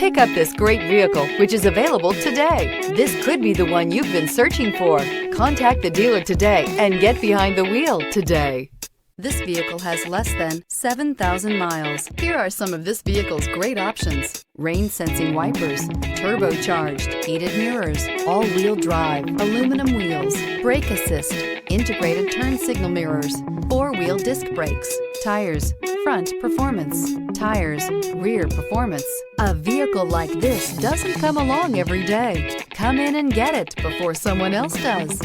Pick up this great vehicle, which is available today. This could be the one you've been searching for. Contact the dealer today and get behind the wheel today. This vehicle has less than 7,000 miles. Here are some of this vehicle's great options: rain-sensing wipers, turbocharged, heated mirrors, all-wheel drive, aluminum wheels, brake assist, integrated turn signal mirrors, four-wheel disc brakes, tires, front performance, tires, rear performance. A vehicle like this doesn't come along every day. Come in and get it before someone else does.